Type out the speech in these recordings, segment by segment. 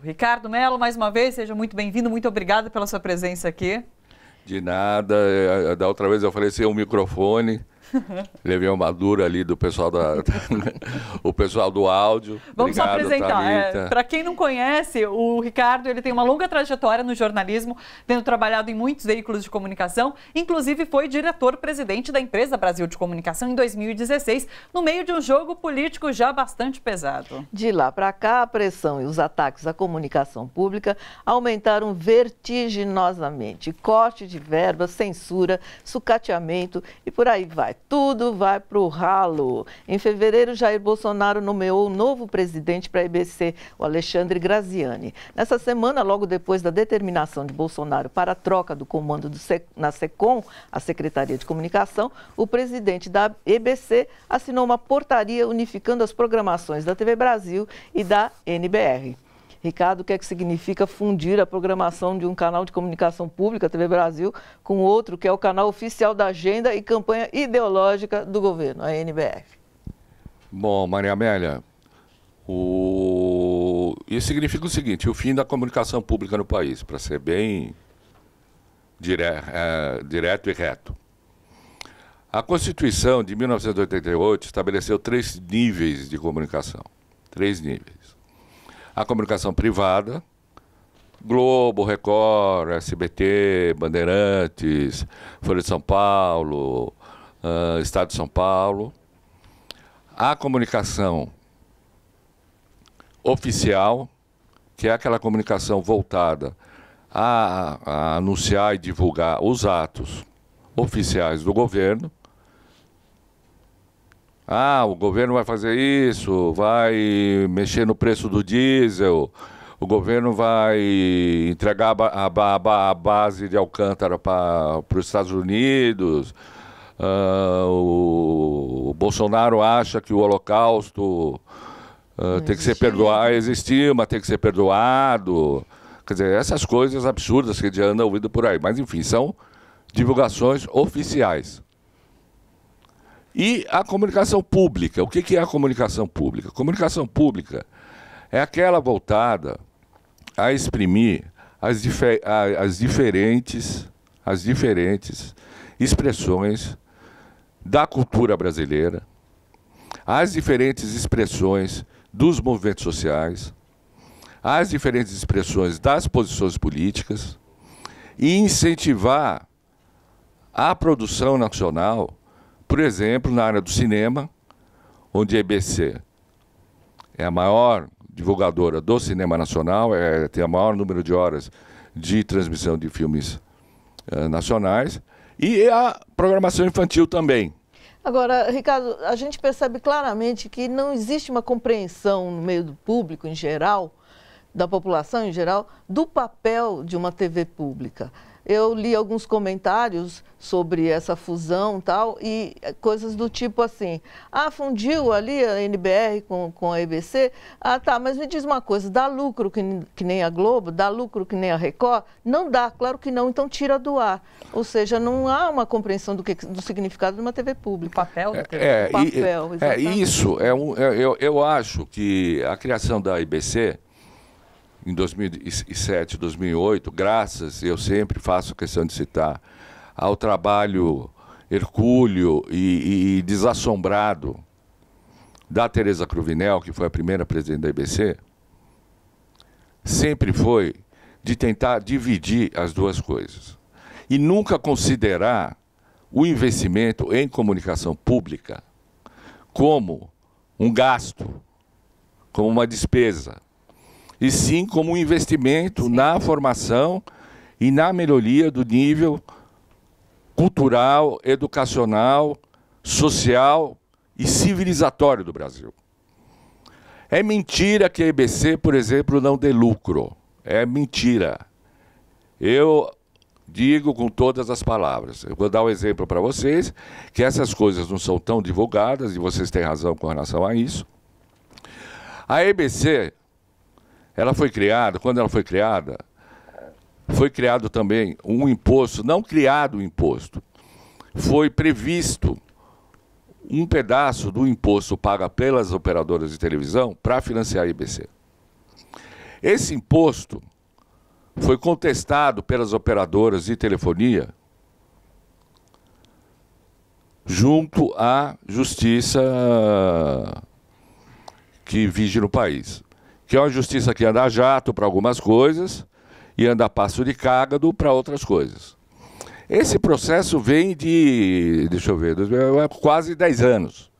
Ricardo Mello, mais uma vez, seja muito bem-vindo, muito obrigada pela sua presença aqui. De nada, da outra vez eu ofereci um microfone, levei uma dura ali do pessoal, o pessoal do áudio. Vamos Obrigado, só apresentar. Para quem não conhece, o Ricardo ele tem uma longa trajetória no jornalismo, tendo trabalhado em muitos veículos de comunicação, inclusive foi diretor-presidente da empresa Brasil de Comunicação em 2016, no meio de um jogo político já bastante pesado. De lá para cá, a pressão e os ataques à comunicação pública aumentaram vertiginosamente. Corte de verba, censura, sucateamento e por aí vai. Tudo vai para o ralo. Em fevereiro, Jair Bolsonaro nomeou o novo presidente para a EBC, o Alexandre Graziani. Nessa semana, logo depois da determinação de Bolsonaro para a troca do comando na SECOM, a Secretaria de Comunicação, o presidente da EBC assinou uma portaria unificando as programações da TV Brasil e da NBR. Ricardo, o que é que significa fundir a programação de um canal de comunicação pública, a TV Brasil, com outro, que é o canal oficial da agenda e campanha ideológica do governo, a NBR? Bom, Maria Amélia, isso significa o seguinte: o fim da comunicação pública no país, para ser bem direto e reto. A Constituição de 1988 estabeleceu 3 níveis de comunicação. 3 níveis. A comunicação privada, Globo, Record, SBT, Bandeirantes, Folha de São Paulo, Estado de São Paulo. A comunicação oficial, que é aquela comunicação voltada a anunciar e divulgar os atos oficiais do governo. O governo vai fazer isso, vai mexer no preço do diesel, o governo vai entregar a base de Alcântara para os Estados Unidos, o Bolsonaro acha que o Holocausto tem que ser perdoado, existiu, mas tem que ser perdoado. Quer dizer, essas coisas absurdas que a gente anda ouvindo por aí. Mas, enfim, são divulgações oficiais. E a comunicação pública. O que é a comunicação pública? A comunicação pública é aquela voltada a exprimir as diferentes expressões da cultura brasileira, as diferentes expressões dos movimentos sociais, as diferentes expressões das posições políticas e incentivar a produção nacional. Por exemplo, na área do cinema, onde a EBC é a maior divulgadora do cinema nacional, tem o maior número de horas de transmissão de filmes nacionais, e a programação infantil também. Agora, Ricardo, a gente percebe claramente que não existe uma compreensão no meio do público em geral, da população em geral, do papel de uma TV pública. Eu li alguns comentários sobre essa fusão e coisas do tipo assim: fundiu ali a NBR com a EBC? Tá, mas me diz uma coisa, dá lucro que nem a Globo, dá lucro que nem a Record? Não dá, claro que não, então tira do ar. Ou seja, não há uma compreensão do significado de uma TV pública. O papel da TV. O papel, exatamente. Isso, eu acho que a criação da EBC em 2007, 2008, graças, eu sempre faço questão de citar, ao trabalho hercúleo e desassombrado da Tereza Cruvinel, que foi a primeira presidente da EBC, sempre foi de tentar dividir as duas coisas. E nunca considerar o investimento em comunicação pública como um gasto, como uma despesa, e sim como um investimento na formação e na melhoria do nível cultural, educacional, social e civilizatório do Brasil. É mentira que a EBC, por exemplo, não dê lucro. É mentira. Eu digo com todas as palavras. Eu vou dar um exemplo para vocês, que essas coisas não são tão divulgadas, e vocês têm razão com relação a isso. A EBC... quando ela foi criado também um imposto, não criado o imposto, foi previsto um pedaço do imposto pago pelas operadoras de televisão para financiar a IBC. Esse imposto foi contestado pelas operadoras de telefonia junto à justiça que vige no país, que é uma justiça que anda a jato para algumas coisas e anda a passo de cágado para outras coisas. Esse processo vem de, deixa eu ver, quase 10 anos.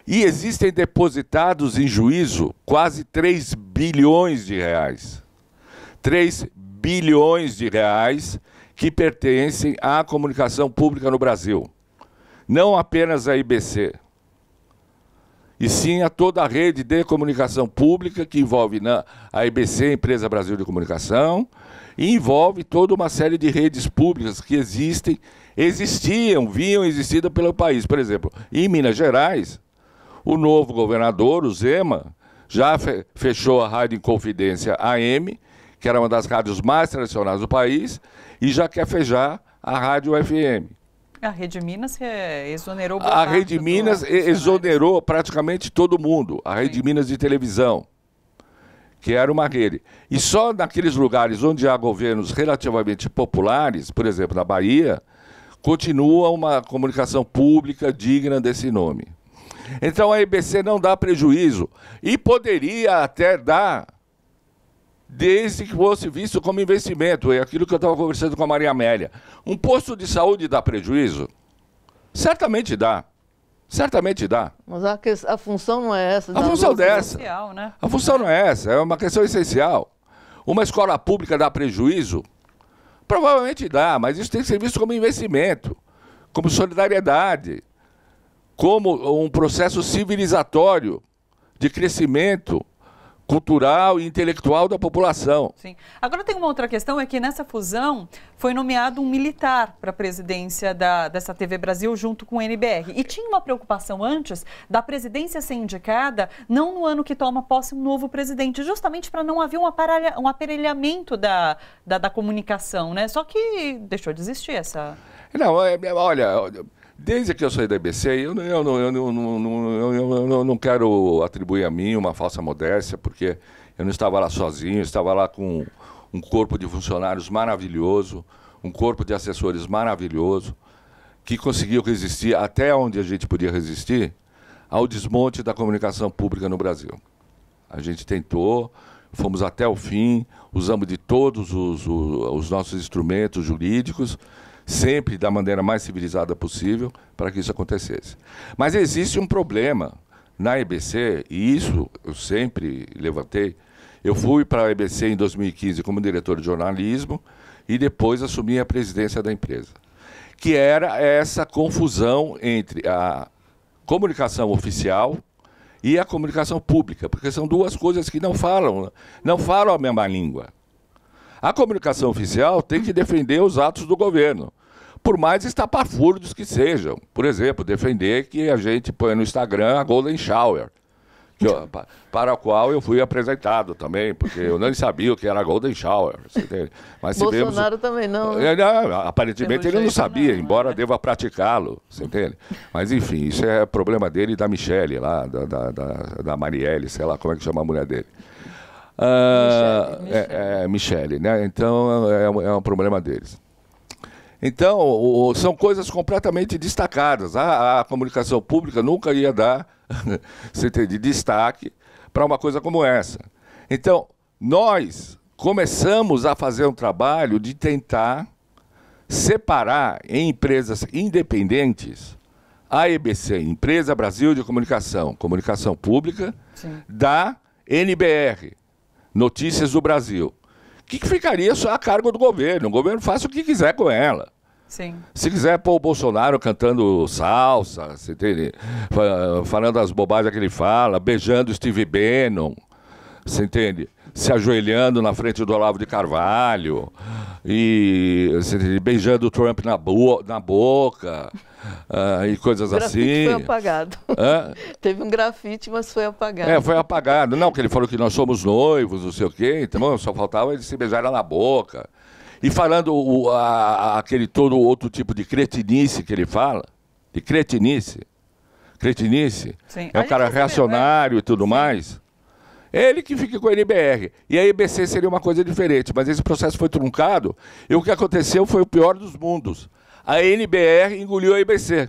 E existem depositados em juízo quase 3 bilhões de reais. 3 bilhões de reais que pertencem à comunicação pública no Brasil. Não apenas à IBC, e sim a toda a rede de comunicação pública que envolve a IBC, Empresa Brasil de Comunicação, e envolve toda uma série de redes públicas que vinham existindo pelo país. Por exemplo, em Minas Gerais, o novo governador, o Zema, já fechou a Rádio Inconfidência AM, que era uma das rádios mais tradicionais do país, e já quer fechar a Rádio FM. A Rede Minas exonerou... A Rede Minas exonerou praticamente todo mundo. A Rede Minas de televisão, que era uma rede. E só naqueles lugares onde há governos relativamente populares, por exemplo, na Bahia, continua uma comunicação pública digna desse nome. Então a IBC não dá prejuízo e poderia até dar, desde que fosse visto como investimento. É aquilo que eu estava conversando com a Maria Amélia. Um posto de saúde dá prejuízo? Certamente dá. Certamente dá. Mas a função não é essa. A função dessa. Né? A função não é essa, é uma questão essencial. Uma escola pública dá prejuízo? Provavelmente dá, mas isso tem que ser visto como investimento, como solidariedade, como um processo civilizatório de crescimento cultural e intelectual da população. Sim. Agora tem uma outra questão, é que nessa fusão foi nomeado um militar para a presidência dessa TV Brasil junto com o NBR. E tinha uma preocupação antes da presidência ser indicada, não no ano que toma posse um novo presidente, justamente para não haver um aparelhamento da comunicação, né? Só que deixou de existir essa... Não, olha... Desde que eu saí da IBC, eu não quero atribuir a mim uma falsa modéstia, porque eu não estava lá sozinho, estava lá com um corpo de funcionários maravilhoso, um corpo de assessores maravilhoso, que conseguiu resistir até onde a gente podia resistir ao desmonte da comunicação pública no Brasil. A gente tentou, fomos até o fim, usamos de todos os nossos instrumentos jurídicos, sempre da maneira mais civilizada possível, para que isso acontecesse. Mas existe um problema na EBC, e isso eu sempre levantei. Eu fui para a EBC em 2015 como diretor de jornalismo e depois assumi a presidência da empresa, que era essa confusão entre a comunicação oficial e a comunicação pública, porque são duas coisas que não falam a mesma língua. A comunicação oficial tem que defender os atos do governo, por mais estapafúrdios que sejam. Por exemplo, defender que a gente põe no Instagram a Golden Shower, para a qual eu fui apresentado também, porque eu nem sabia o que era a Golden Shower. Mas Bolsonaro também não. Aparentemente ele não sabia, embora deva praticá-lo, você entende? Mas enfim, isso é problema dele e da Michele, lá, da Marielle, sei lá como é que chama a mulher dele. Michele, né? Então é um problema deles. Então, são coisas completamente destacadas. A comunicação pública nunca ia dar você entende, destaque para uma coisa como essa. Então, nós começamos a fazer um trabalho de tentar separar em empresas independentes a EBC, Empresa Brasil de Comunicação, Comunicação Pública, sim, da NBR, Notícias do Brasil, que ficaria só a cargo do governo. O governo faz o que quiser com ela. Sim. Se quiser pôr o Bolsonaro cantando salsa, você entende? Falando as bobagens que ele fala, beijando Steve Bannon, você entende? Se ajoelhando na frente do Olavo de Carvalho, e você entende? Beijando o Trump na boca, e coisas assim. O grafite foi apagado. Teve um grafite, mas foi apagado. Foi apagado. Não, que ele falou que nós somos noivos, não sei o quê, então só faltava ele se beijar na boca. E falando aquele todo outro tipo de cretinice que ele fala, de cretinice, sim, é um cara reacionário e tudo mais. É ele que fica com a NBR. E a EBC seria uma coisa diferente, mas esse processo foi truncado e o que aconteceu foi o pior dos mundos. A NBR engoliu a EBC.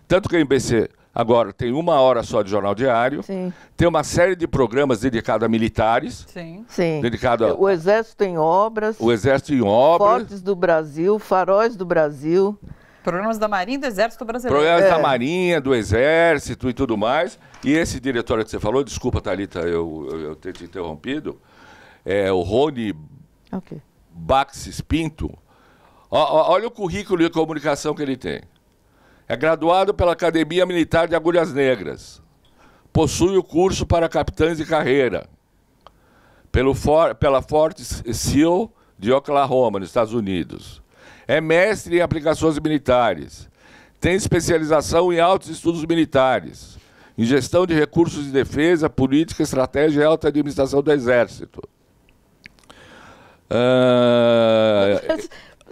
Tanto que a EBC agora tem 1 hora só de jornal diário, Sim. tem uma série de programas dedicados a militares. Sim. Sim. Dedicado a, o Exército em Obras. O Exército em Obras. Fortes do Brasil, Faróis do Brasil. Programas da Marinha e do Exército Brasileiro. Programas da Marinha, do Exército e tudo mais. E esse diretor que você falou, desculpa, Thalita, eu ter te interrompido, é o Rony Baxis Pinto. Olha o currículo de comunicação que ele tem. É graduado pela Academia Militar de Agulhas Negras. Possui o curso para capitães de carreira. Pela Fort Sill de Oklahoma, nos Estados Unidos. É mestre em aplicações militares. Tem especialização em altos estudos militares. Em gestão de recursos de defesa, política, estratégia e alta administração do Exército.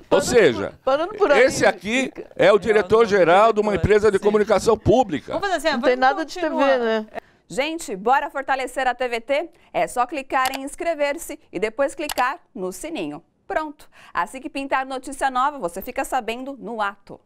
Ou seja, esse aqui é o diretor-geral de uma empresa de comunicação pública. Vamos fazer assim, não tem nada de TV, né? Gente, bora fortalecer a TVT? É só clicar em inscrever-se e depois clicar no sininho. Pronto. Assim que pintar notícia nova, você fica sabendo no ato.